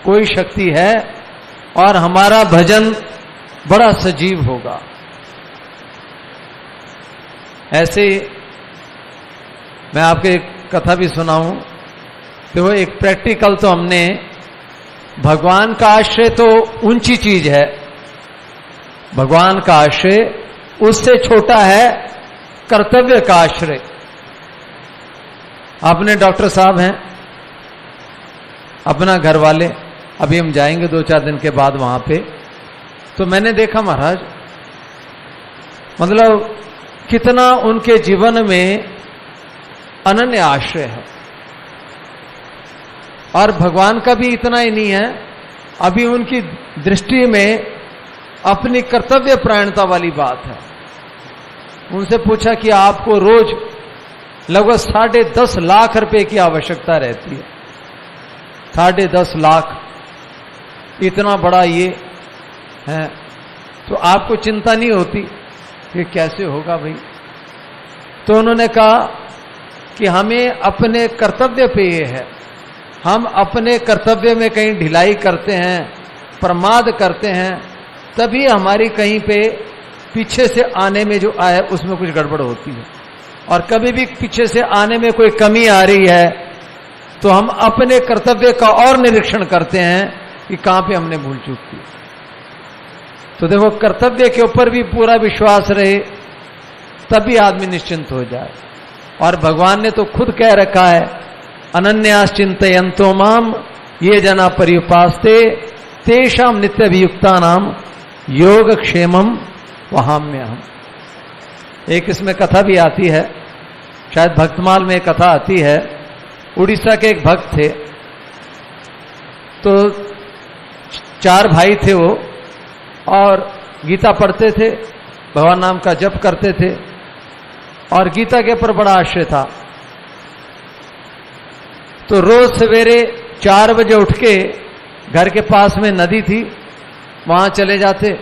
कोई शक्ति है, और हमारा भजन बड़ा सजीव होगा। ऐसे मैं आपको एक कथा भी सुनाऊं। तो वो एक प्रैक्टिकल तो हमने, भगवान का आश्रय तो ऊंची चीज है, भगवान का आश्रय उससे छोटा है कर्तव्य का आश्रय। अपने डॉक्टर साहब हैं, अपना घर वाले, अभी हम जाएंगे 2-4 दिन के बाद वहां पे। तो मैंने देखा महाराज, मतलब कितना उनके जीवन में अनन्य आश्रय है। और भगवान का भी इतना ही नहीं है, अभी उनकी दृष्टि में अपनी कर्तव्य प्राणता वाली बात है। उनसे पूछा कि आपको रोज लगभग 10.5 लाख रुपए की आवश्यकता रहती है। 10.5 लाख, इतना बड़ा ये है, तो आपको चिंता नहीं होती कि कैसे होगा भाई? तो उन्होंने कहा कि हमें अपने कर्तव्य पे ये है, हम अपने कर्तव्य में कहीं ढिलाई करते हैं, प्रमाद करते हैं, तभी हमारी कहीं पे पीछे से आने में जो आए उसमें कुछ गड़बड़ होती है। और कभी भी पीछे से आने में कोई कमी आ रही है तो हम अपने कर्तव्य का और निरीक्षण करते हैं कि कहां पे हमने भूल चूक की। तो देखो, कर्तव्य के ऊपर भी पूरा विश्वास रहे तभी आदमी निश्चिंत हो जाए। और भगवान ने तो खुद कह रखा है, अनन्यास चिंतयन्तो माम ये जना पर्युपास्ते तेषाम नित्य अभियुक्ता नाम योग क्षेमम वहाम्यहम्। एक इसमें कथा भी आती है, शायद भक्तमाल में कथा आती है। उड़ीसा के एक भक्त थे, तो 4 भाई थे वो, और गीता पढ़ते थे, भगवान नाम का जप करते थे, और गीता के ऊपर बड़ा आश्रय था। तो रोज सवेरे 4 बजे उठ के घर के पास में नदी थी, वहां चले जाते,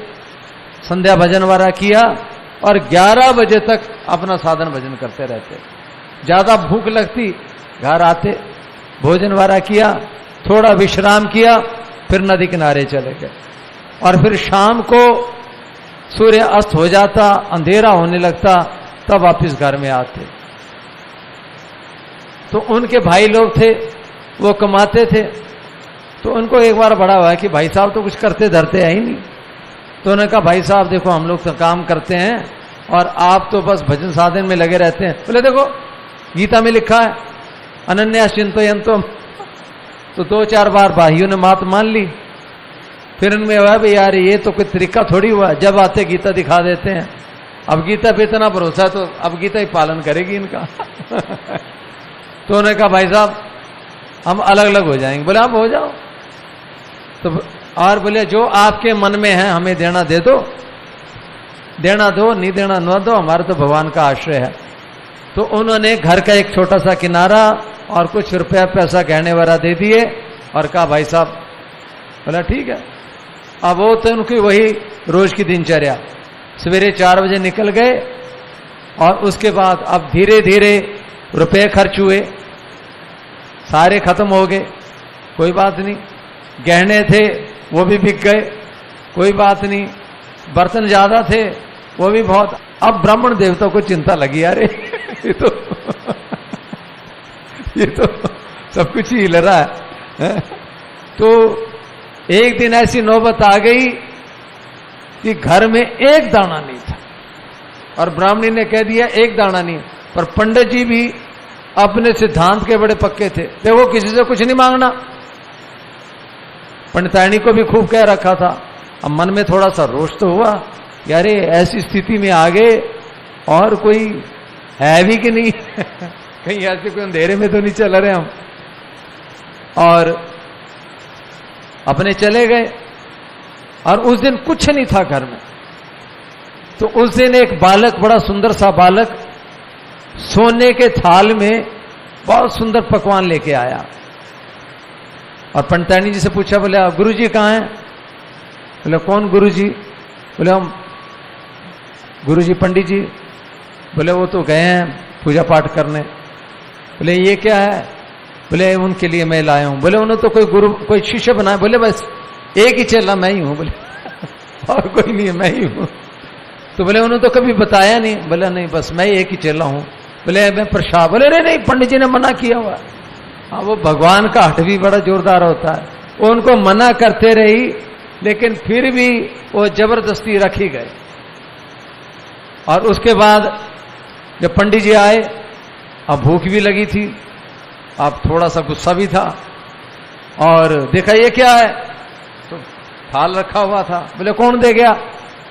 संध्या भजन वारा किया, और 11 बजे तक अपना साधन भजन करते रहते। ज्यादा भूख लगती, घर आते, भोजन वारा किया, थोड़ा विश्राम किया, फिर नदी किनारे चले गए। और फिर शाम को सूर्य अस्त हो जाता, अंधेरा होने लगता, तब वापिस घर में आते। तो उनके भाई लोग थे, वो कमाते थे। तो उनको एक बार बड़ा हुआ कि भाई साहब तो कुछ करते धरते है ही नहीं। तो उन्होंने कहा, भाई साहब देखो, हम लोग तो काम करते हैं और आप तो बस भजन साधन में लगे रहते हैं। बोले देखो, गीता में लिखा है अनन्यास चिंतयन्तो। तो 2-4 बार भाइयों ने बात मान ली। फिर उनमें हुआ भी यार ये तो कोई तरीका थोड़ी हुआ, जब आते गीता दिखा देते हैं। अब गीता पे इतना भरोसा है तो अब गीता ही पालन करेगी इनका। तो उन्होंने कहा, भाई साहब हम अलग अलग हो जाएंगे। बोले आप हो जाओ। तो और बोले जो आपके मन में है हमें देना दे दो, देना दो, नहीं देना न दो, हमारा तो भगवान का आश्रय है। तो उन्होंने घर का एक छोटा सा किनारा और कुछ रुपया पैसा गहने वाला दे दिए और कहा, भाई साहब। बोला ठीक है। अब वो तो उनकी वही रोज की दिनचर्या, सवेरे 4 बजे निकल गए और उसके बाद अब धीरे धीरे रुपए खर्च हुए, सारे खत्म हो गए, कोई बात नहीं। गहने थे वो भी बिक गए, कोई बात नहीं। बर्तन ज्यादा थे वो भी बहुत। अब ब्राह्मण देवता को चिंता लगी, अरे ये तो सब कुछ ही हिल रहा है। तो एक दिन ऐसी नौबत आ गई कि घर में एक दाना नहीं था और ब्राह्मणी ने कह दिया एक दाना नहीं, पर पंडित जी भी अपने सिद्धांत के बड़े पक्के थे, देखो किसी से कुछ नहीं मांगना। पंडितायनी को भी खूब कह रखा था। अब मन में थोड़ा सा रोष तो हुआ, यार ऐसी स्थिति में आ गए और कोई है भी कि नहीं कहीं ऐसे कोई अंधेरे में तो नहीं चल रहे हम। और अपने चले गए और उस दिन कुछ नहीं था घर में। तो उस दिन एक बालक, बड़ा सुंदर सा बालक, सोने के थाल में बहुत सुंदर पकवान लेके आया और पंडितायनी जी से पूछा, बोले गुरुजी कहाँ हैं? बोले कौन गुरुजी? बोले हम गुरुजी पंडित जी। बोले वो तो गए हैं पूजा पाठ करने। बोले ये क्या है? बोले उनके लिए मैं लाया हूं। बोले उन्होंने तो कोई गुरु, कोई शिष्य बनाया? बोले बस एक ही चेला मैं ही हूं। बोले और कोई नहीं है, मैं ही हूं। तो बोले उन्होंने तो कभी बताया नहीं? बोले नहीं, बस मैं एक ही चेला हूं। बोले मैं प्रसाद। बोले नहीं, पंडित जी ने मना किया हुआ। हाँ, वो भगवान का हट भी बड़ा जोरदार होता है। वो उनको मना करते रही, लेकिन फिर भी वो जबरदस्ती रखी गए। और उसके बाद जब पंडित जी आए, अब भूख भी लगी थी, अब थोड़ा सा गुस्सा भी था, और देखा ये क्या है, तो थाल रखा हुआ था। बोले कौन दे गया?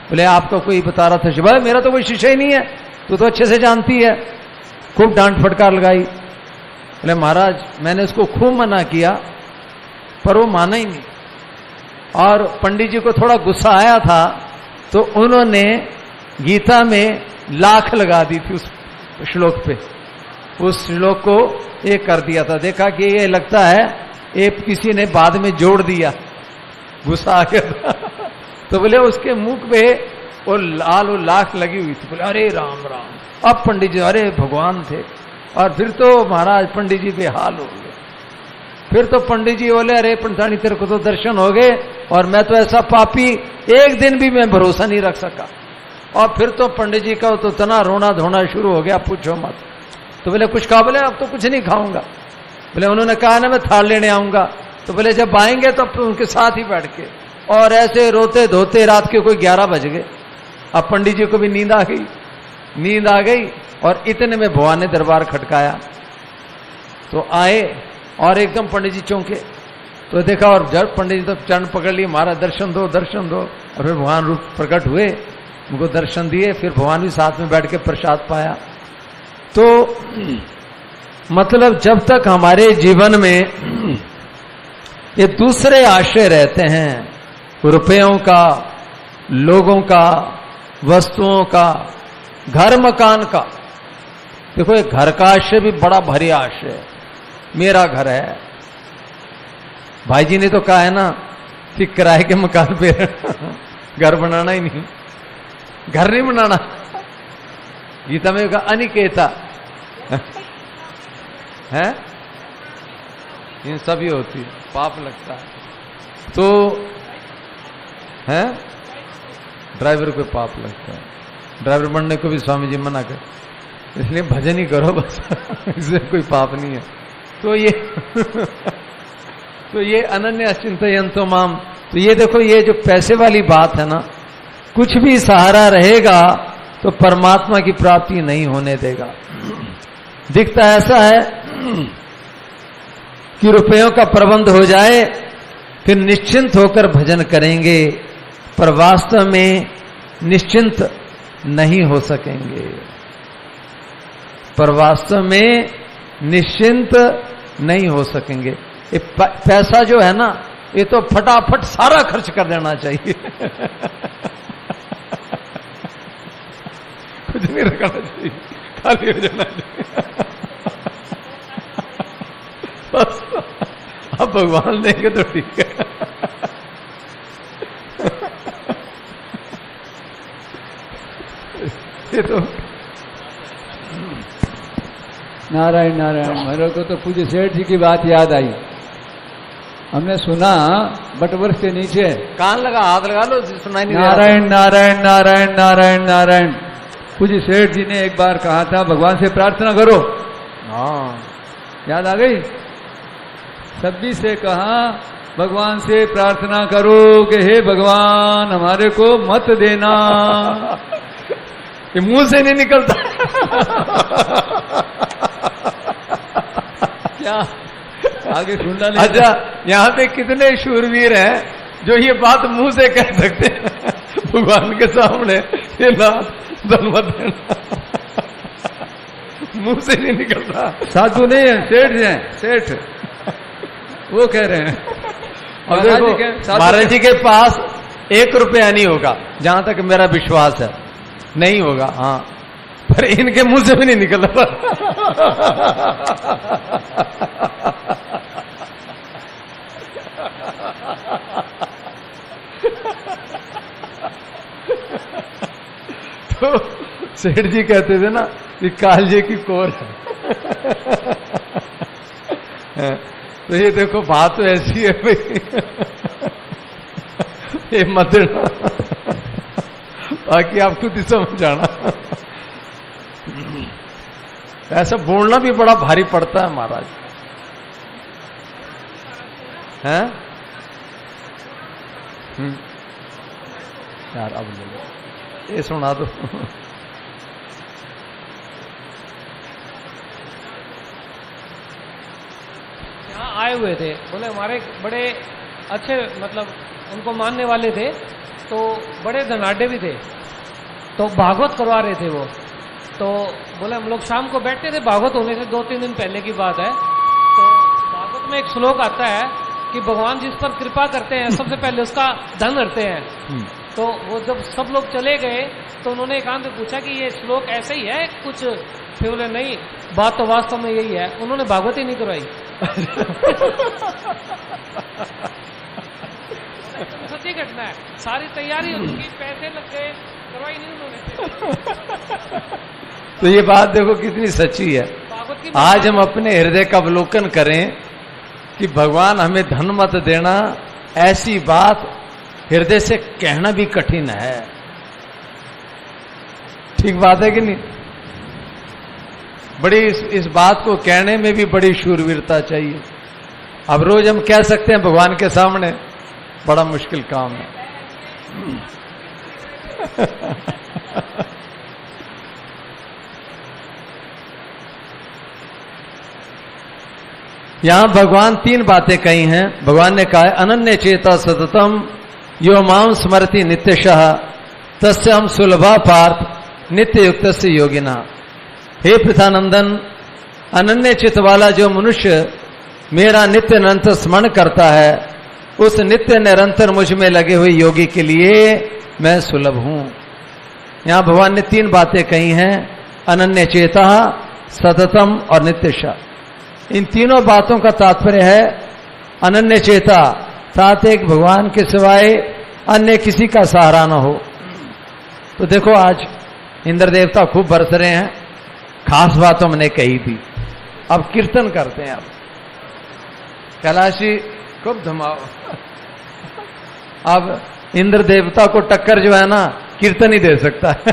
बोले आपको कोई बता रहा था। भाई मेरा तो कोई शिष्य ही नहीं है, तू तो अच्छे से जानती है। खूब डांट फटकार लगाई। बोले महाराज मैंने उसको खूब मना किया पर वो माना ही नहीं। और पंडित जी को थोड़ा गुस्सा आया था, तो उन्होंने गीता में लाख लगा दी थी उस श्लोक पे। उस श्लोक को ये कर दिया था। देखा कि ये लगता है ये किसी ने बाद में जोड़ दिया, गुस्सा आ गया था। तो बोले उसके मुख पे वो लाल लाख लगी हुई थी। बोले अरे राम राम। अब पंडित जी, अरे भगवान थे। और फिर तो महाराज पंडित जी बेहाल हो गए। फिर तो पंडित जी बोले अरे पंडितानी तेरे को तो दर्शन हो गए, और मैं तो ऐसा पापी, एक दिन भी मैं भरोसा नहीं रख सका। और फिर तो पंडित जी का तो इतना रोना धोना शुरू हो गया, पूछो मत। तो बोले कुछ कहा? बोले अब तो कुछ नहीं खाऊंगा। बोले उन्होंने कहा ना मैं थाल लेने आऊंगा। तो बोले जब आएंगे तो उनके साथ ही बैठ के, और ऐसे रोते धोते रात के कोई 11 बज गए। अब पंडित जी को भी नींद आ गई। नींद आ गई और इतने में भगवान ने दरबार खटकाया। तो आए और एकदम पंडित जी चौंके। तो देखा और जब पंडित जी तो चरण पकड़ लिए, महाराज दर्शन दो दर्शन दो। और फिर भगवान रूप प्रकट हुए, उनको दर्शन दिए। फिर भगवान भी साथ में बैठ के प्रसाद पाया। तो मतलब जब तक हमारे जीवन में ये दूसरे आश्रय रहते हैं, रुपयों का, लोगों का, वस्तुओं का, घर मकान का। देखो ये घर का आश्रय भी बड़ा भारी आश्रय है। मेरा घर है, भाई जी ने तो कहा है ना कि किराए के मकान पे घर बनाना ही नहीं, घर नहीं बनाना। गीता में कहा अनिकेता है, इन सभी होती है, पाप लगता है। तो है ड्राइवर को पाप लगता है, ड्राइवर बनने को भी स्वामी जी मना कर, इसलिए भजन ही करो बस इससे कोई पाप नहीं है। तो ये तो ये अनन्य चिंतयन्तो माम। तो ये देखो, ये जो पैसे वाली बात है ना, कुछ भी सहारा रहेगा तो परमात्मा की प्राप्ति नहीं होने देगा। दिखता ऐसा है कि रुपयों का प्रबंध हो जाए फिर निश्चिंत होकर भजन करेंगे, पर वास्तव में निश्चिंत नहीं हो सकेंगे। पर वास्तव में निश्चिंत नहीं हो सकेंगे। ये पैसा जो है ना, ये तो फटाफट सारा खर्च कर देना चाहिए कुछ नहीं रखना चाहिए, खाली हो जाना चाहिए बस। अब भगवान देंगे तो ठीक है ये तो नारायण नारायण। मेरे को तो पूज्य सेठ जी की बात याद आई। हमने सुना बटवर्ष के नीचे, कान लगा, हाथ लगा लो, सुनाई नहीं। नारायण नारायण नारायण नारायण नारायण। पूज्य सेठ जी ने एक बार कहा था भगवान से प्रार्थना करो। हाँ याद आ गई। सभी से कहा, भगवान से प्रार्थना करो कि हे भगवान हमारे को मत देना। ये मुंह से नहीं निकलता। क्या आगे सुनना नहीं? अच्छा, यहाँ पे कितने शूरवीर हैं जो ये बात मुंह से कह सकते हैं भगवान के सामने, ये नाथ धन मत देना। मुंह से नहीं निकलता। साधु नहीं है, सेठ हैं, सेठ वो कह रहे हैं। और देखो महाराज जी के पास 1 रुपया नहीं होगा, जहां तक मेरा विश्वास है, नहीं होगा। हाँ, पर इनके मुंह से भी नहीं निकल रहा। तो सेठ जी कहते थे ना कि कालजे की कोर है। तो ये देखो बात तो ऐसी है भाई, ये मत देना, बाकी आप खुद ही समझ जाना। ऐसा बोलना भी बड़ा भारी पड़ता है महाराज, हैं? यार अब ले लो, ये सुना दो। आए हुए थे, बोले हमारे बड़े अच्छे मतलब उनको मानने वाले थे, तो बड़े धनाढ़े भी थे, तो भागवत करवा रहे थे वो। तो बोले हम लोग शाम को बैठते थे, भागवत होने से 2-3 दिन पहले की बात है। तो भागवत में एक श्लोक आता है कि भगवान जिस पर कृपा करते हैं सबसे पहले उसका धन हरते हैं। तो वो जब सब लोग चले गए तो उन्होंने एकांत में पूछा कि ये श्लोक ऐसे ही है कुछ? फिर बोले नहीं, बात तो वास्तव में यही है। उन्होंने भागवत ही नहीं करवाई। सच्ची घटना है, सारी तैयारी हो चुकी, पैसे लग गए, करवाई नहीं उन्होंने। तो ये बात देखो कितनी सच्ची है। आज हम अपने हृदय का अवलोकन करें कि भगवान हमें धन मत देना, ऐसी बात हृदय से कहना भी कठिन है। ठीक बात है कि नहीं? बड़ी इस बात को कहने में भी बड़ी शूरवीरता चाहिए। अब रोज हम कह सकते हैं भगवान के सामने, बड़ा मुश्किल काम है। यहां भगवान 3 बातें कही हैं। भगवान ने कहा है अनन्य चेता सततम यो माम स्मरति नित्यशः तस्य हम सुलभा पार्थ नित्य युक्त से योगिना। हे पृथानंदन, अनन्य चित्त वाला जो मनुष्य मेरा नित्य निरंतर स्मरण करता है, उस नित्य निरंतर मुझ में लगे हुए योगी के लिए मैं सुलभ हूं। यहां भगवान ने 3 बातें कही हैं, अनन्य चेता, सततम और नित्यशः। इन तीनों बातों का तात्पर्य है अनन्य चेता, साथ एक भगवान के सिवाय अन्य किसी का सहारा न हो। तो देखो आज इंद्र देवता खूब बरस रहे हैं, खास बात हमने कही थी। अब कीर्तन करते हैं। अब कैलाशी खूब धमाओ। अब इंद्र देवता को टक्कर जो है ना, कीर्तन ही दे सकता है।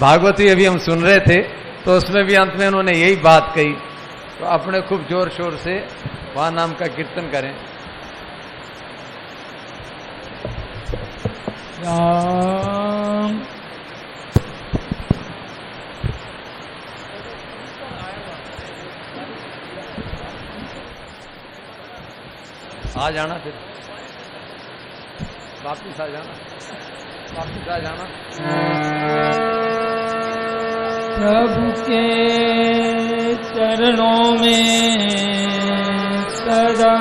भागवती अभी हम सुन रहे थे, तो उसमें भी अंत में उन्होंने यही बात कही। तो अपने खूब जोर शोर से वहां नाम का कीर्तन करें। राम आ जाना, फिर वापिस आ जाना, वापिस आ जाना। प्रभु के चरणों में सदा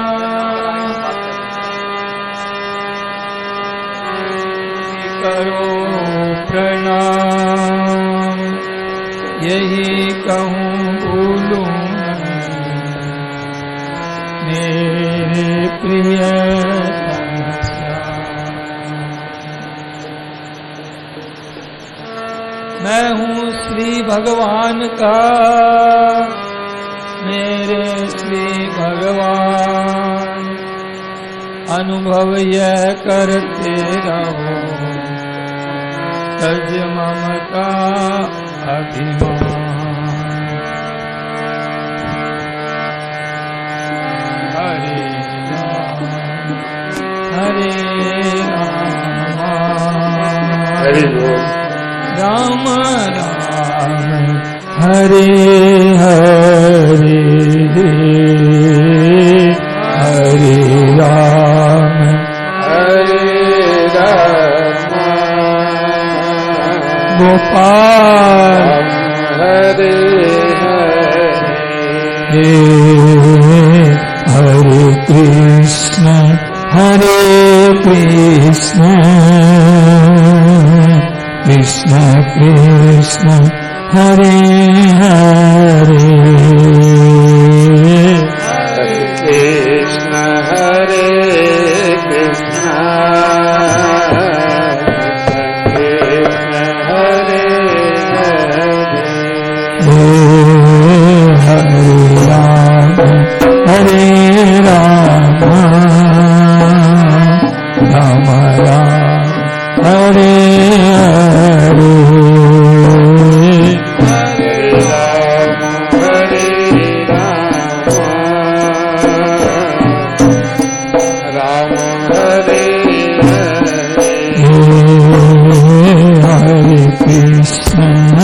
करो प्रणाम, यही कहूँ बोलूं मेरे प्रिय मैं हूँ श्री भगवान का, मेरे श्री भगवान अनुभव यह करते रहो, तज ममता अभिमान। हरे हरि बोल। राम राम हरे हरे हरे राम हरे राम गोपाल हरे हरे हरे कृष्ण कृष्ण कृष्ण हरे हरे हरे कृष्ण हरे कृष्ण कृष्ण हरे हरे हरे राम हरे राम राम राम हरे हरे राम हरे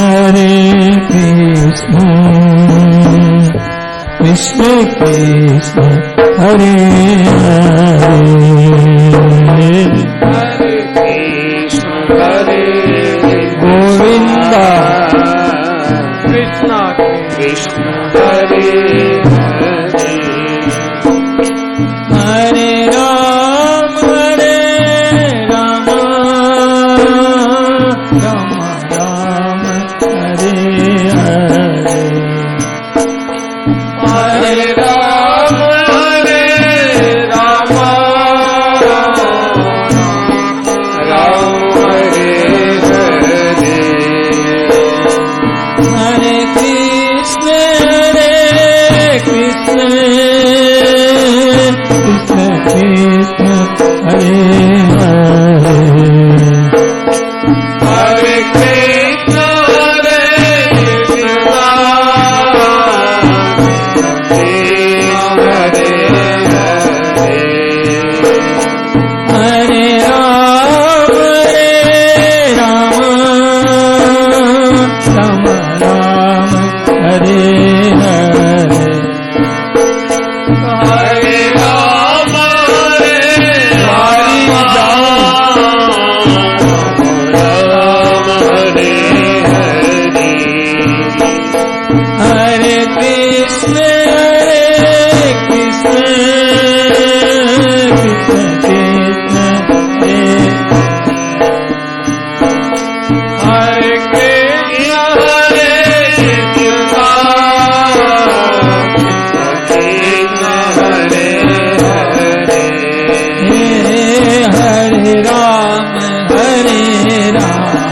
हरे कृष्ण कृष्ण कृष्ण हरे हरे हरे कृष्ण हरे गोविंदा कृष्णा कृष्ण हरे हरे हरे राम राम राम हरे हरे हरे राम राम हरे हरे हरे कृष्ण कृष्ण कृष्ण हरे हरे हरे कृष्ण हरे हरे राम राम राम हरे हरे हरे राम राम हरे हरे हरे कृष्ण कृष्ण कृष्ण हरे हरे कृष्ण हरे कृष्ण कृष्ण हरे हरे हरे राम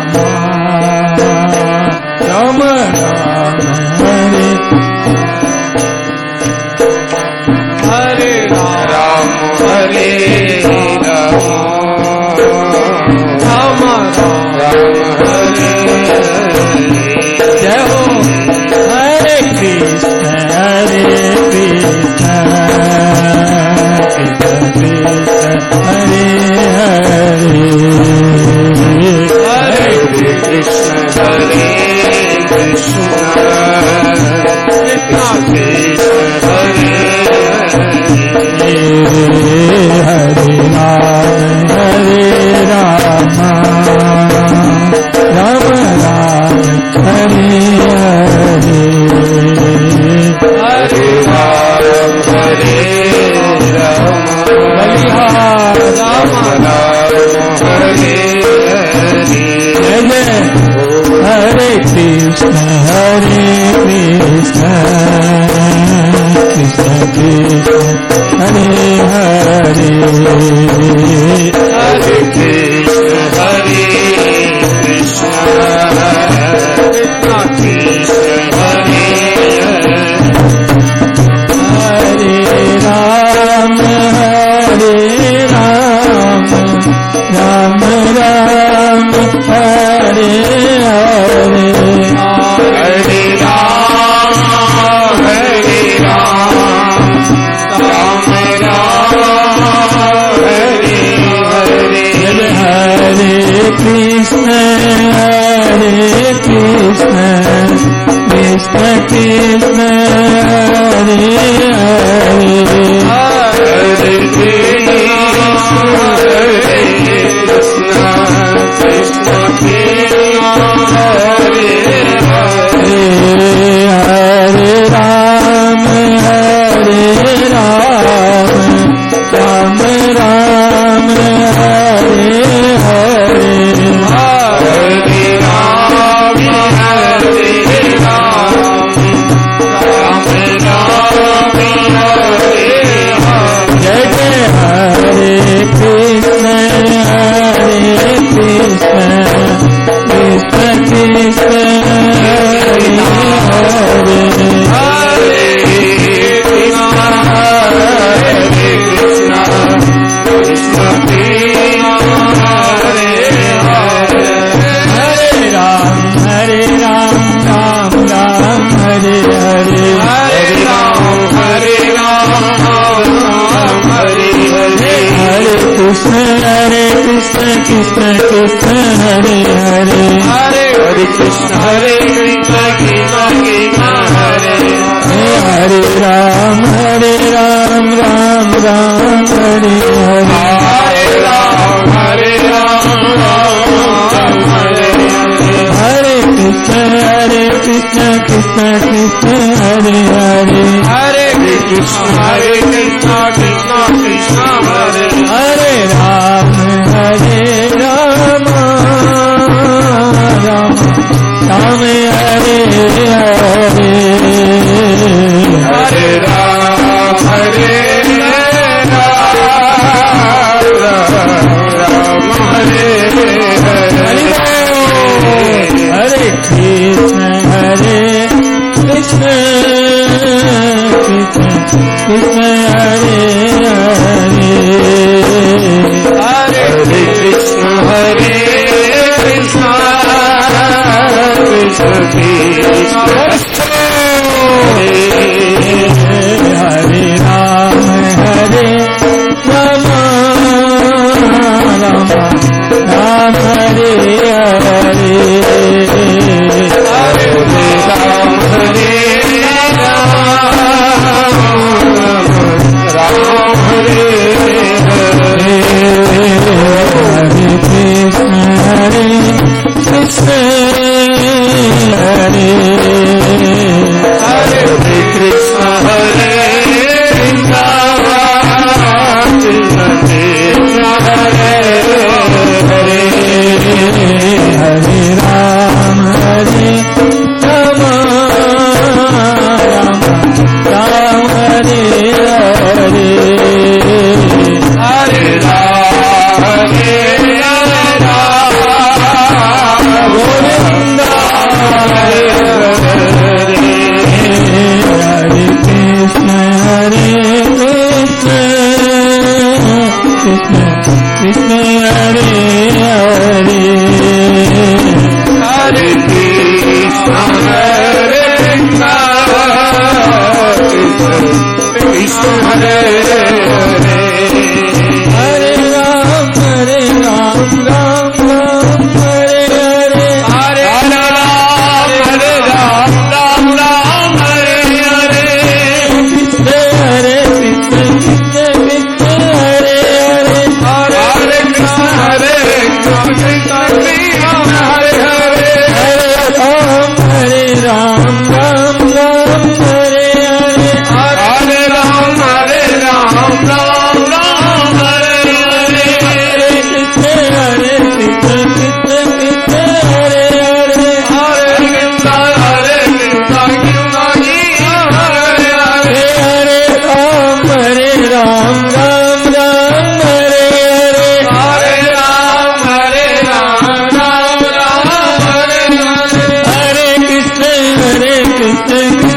राम राम हरे हरे राम हरे राम राम राम हरे हरे जय हो हरे कृष्ण कृष्ण कृष्ण हरे हरे हरे कृष्ण हरे कृष्ण कृष्ण कृष्ण हरे हरे हरे राम राम राम हरे हरे हरे राम हरे राम बलिहार राम राम हरे हरे जय जय हरे कृष्ण कृष्ण कृष्ण हरे हरे हरे कृष्ण हरे कृष्ण कृष्ण हरे हरे हरे राम राम राम हरे हरे हरे राम राम राम राम हरे हरे हरे राम हरे राम राम राम हरे हरे जय जय हरे कृष्ण कृष्ण कृष्ण हरे हरे हरे कृष्ण कृष्ण कृष्ण हरे हरे हरे राम राम राम हरे हरे हरे राम हरे हरे हरे कृष्ण कृष्ण कृष्ण हरे हरे हरे कृष्ण कृष्ण कृष्ण हरे हरे राम राम राम हरे हरे हरे राम राम हरे हरे हरे कृष्ण कृष्ण कृष्ण हरे हरे हरे कृष्ण कृष्ण कृष्ण हरे हरे राम राम राम हरे हरे हरे राम राम हरे हरे हरे कृष्ण कृष्ण कृष्ण हरे हरे हरे कृष्ण कृष्ण कृष्ण हरे राम राम राम हरे हरे हरे राम राम हरे हरे हरे कृष्ण हरे हरे कृष्ण कृष्ण हरे हरे हरे राम राम राम हरे हरे हरे राम गोविंद हरे हरे हरे कृष्ण कृष्ण कृष्ण हरे हरे हरे कृष्ण कृष्ण हरे हरे हरे राम राम राम हरे हरे हरे राम राम राम हरे हरे कृष्ण कृष्ण कृष्ण कृष्ण हरे हरे हरे कृष्ण कृष्ण कृष्ण हरे हरे हरे राम राम राम हरे हरे हरे राम राम राम हरे हरे हरे कृष्ण कृष्ण कृष्ण हरे हरे हरे कृष्ण हरे हरे हरे राम राम राम हरे हरे हरे राम राम राम हरे हरे हरे कृष्ण कृष्ण